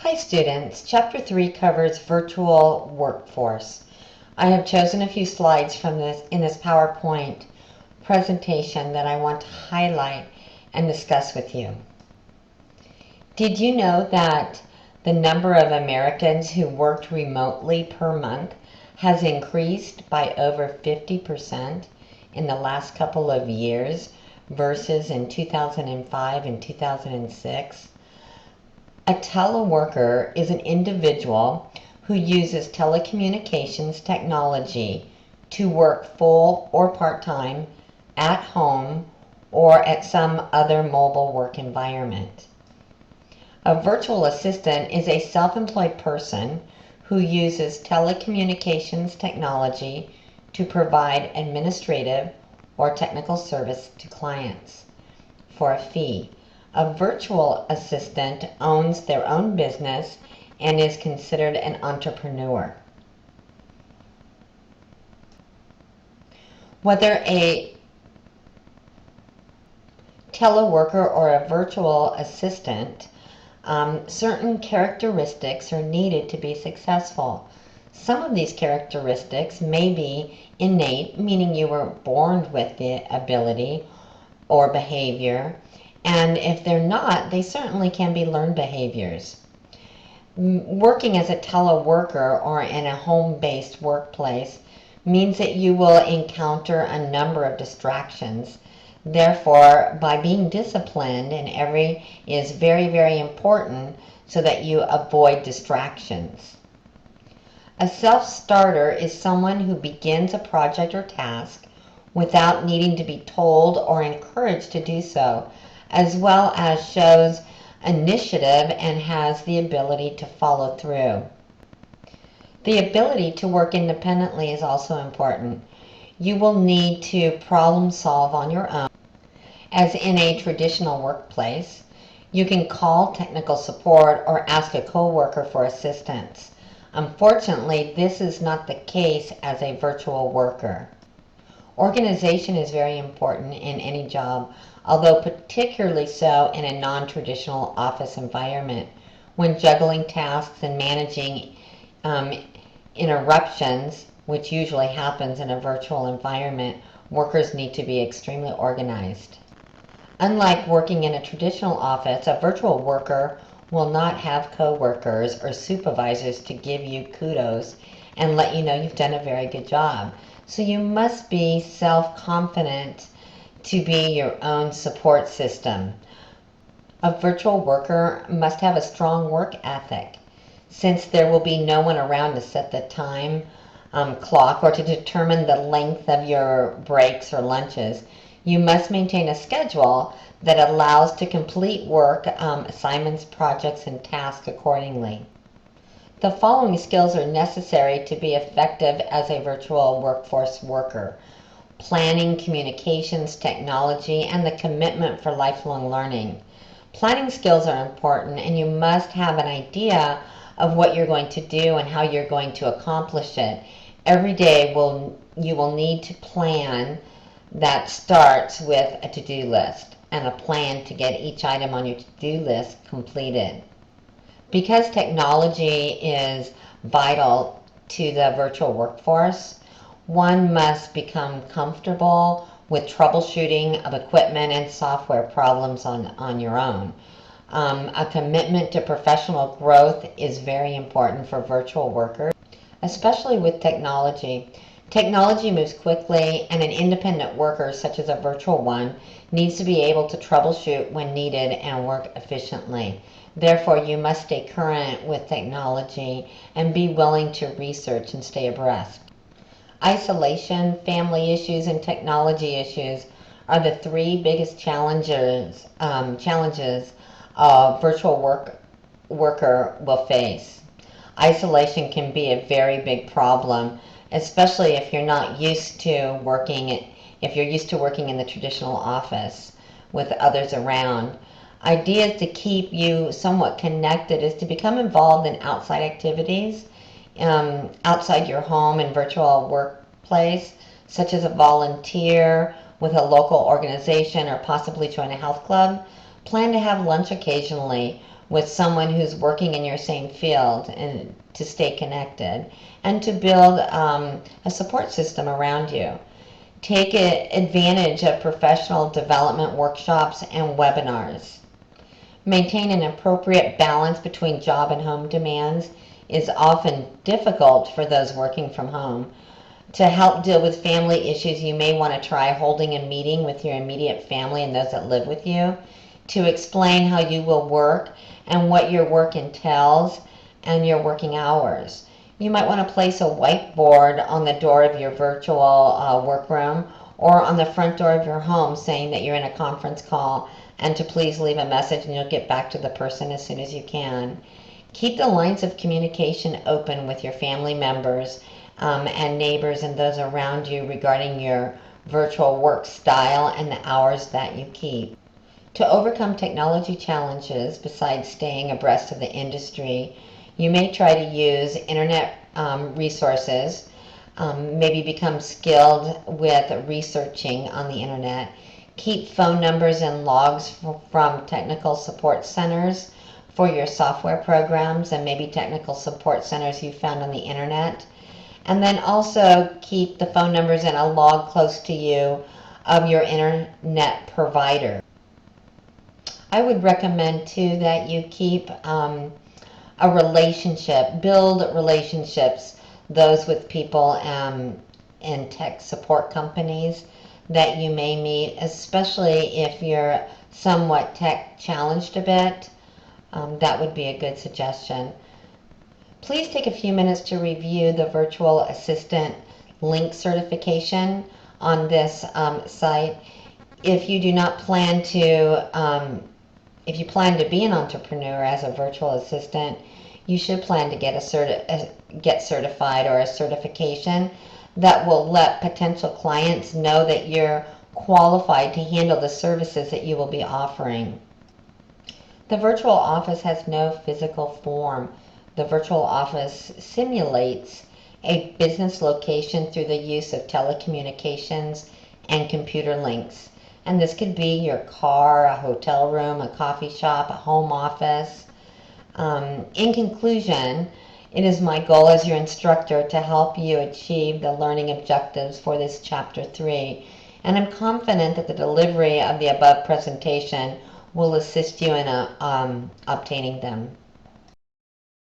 Hi students, Chapter 3 covers virtual workforce. I have chosen a few slides from this PowerPoint presentation that I want to highlight and discuss with you. Did you know that the number of Americans who worked remotely per month has increased by over 50% in the last couple of years versus in 2005 and 2006? A teleworker is an individual who uses telecommunications technology to work full or part-time at home or at some other mobile work environment. A virtual assistant is a self-employed person who uses telecommunications technology to provide administrative or technical service to clients for a fee. A virtual assistant owns their own business and is considered an entrepreneur. Whether a teleworker or a virtual assistant, certain characteristics are needed to be successful. Some of these characteristics may be innate, meaning you were born with the ability or behavior, and if they're not, they certainly can be learned behaviors. Working as a teleworker or in a home-based workplace means that you will encounter a number of distractions. Therefore, by being disciplined is very, very important so that you avoid distractions. A self-starter is someone who begins a project or task without needing to be told or encouraged to do so, as well as shows initiative and has the ability to follow through. The ability to work independently is also important. You will need to problem solve on your own. As in a traditional workplace, you can call technical support or ask a coworker for assistance. Unfortunately, this is not the case as a virtual worker. Organization is very important in any job, although particularly so in a non-traditional office environment. When juggling tasks and managing interruptions, which usually happens in a virtual environment, workers need to be extremely organized. Unlike working in a traditional office, a virtual worker will not have co-workers or supervisors to give you kudos and let you know you've done a very good job. So you must be self-confident to be your own support system. A virtual worker must have a strong work ethic. Since there will be no one around to set the time clock or to determine the length of your breaks or lunches, you must maintain a schedule that allows to complete work, assignments, projects, and tasks accordingly. The following skills are necessary to be effective as a virtual workforce worker: planning, communications, technology, and the commitment for lifelong learning. Planning skills are important, and you must have an idea of what you're going to do and how you're going to accomplish it. Every day you will need to plan that starts with a to-do list and a plan to get each item on your to-do list completed. Because technology is vital to the virtual workforce, one must become comfortable with troubleshooting of equipment and software problems on your own. A commitment to professional growth is very important for virtual workers, especially with technology. Technology moves quickly, and an independent worker, such as a virtual one, needs to be able to troubleshoot when needed and work efficiently. Therefore, you must stay current with technology and be willing to research and stay abreast. Isolation, family issues, and technology issues are the three biggest challenges a virtual worker will face. Isolation can be a very big problem, especially if you're not used to working in the traditional office with others around. Ideas to keep you somewhat connected is to become involved in outside activities outside your home and virtual workplace, such as a volunteer with a local organization or possibly join a health club. Plan to have lunch occasionally with someone who's working in your same field and to stay connected and to build a support system around you. Take advantage of professional development workshops and webinars. Maintain an appropriate balance between job and home demands is often difficult for those working from home. To help deal with family issues, you may want to try holding a meeting with your immediate family and those that live with you to explain how you will work and what your work entails and your working hours. You might want to place a whiteboard on the door of your virtual workroom or on the front door of your home saying that you're in a conference call and to please leave a message and you'll get back to the person as soon as you can. Keep the lines of communication open with your family members and neighbors and those around you regarding your virtual work style and the hours that you keep. To overcome technology challenges, besides staying abreast of the industry, you may try to use internet resources, maybe become skilled with researching on the internet. Keep phone numbers and logs from technical support centers for your software programs and maybe technical support centers you found on the internet. And then also keep the phone numbers and a log close to you of your internet provider. I would recommend too that you keep a relationship, build relationships, those with people in tech support companies that you may meet, especially if you're somewhat tech challenged a bit. That would be a good suggestion. Please take a few minutes to review the virtual assistant link certification on this site. If you do not plan to, if you plan to be an entrepreneur as a virtual assistant, you should plan to get certified or a certification that will let potential clients know that you're qualified to handle the services that you will be offering. The virtual office has no physical form. The virtual office simulates a business location through the use of telecommunications and computer links. And this could be your car, a hotel room, a coffee shop, a home office. In conclusion, it is my goal as your instructor to help you achieve the learning objectives for this Chapter 3. And I'm confident that the delivery of the above presentation will assist you in obtaining them.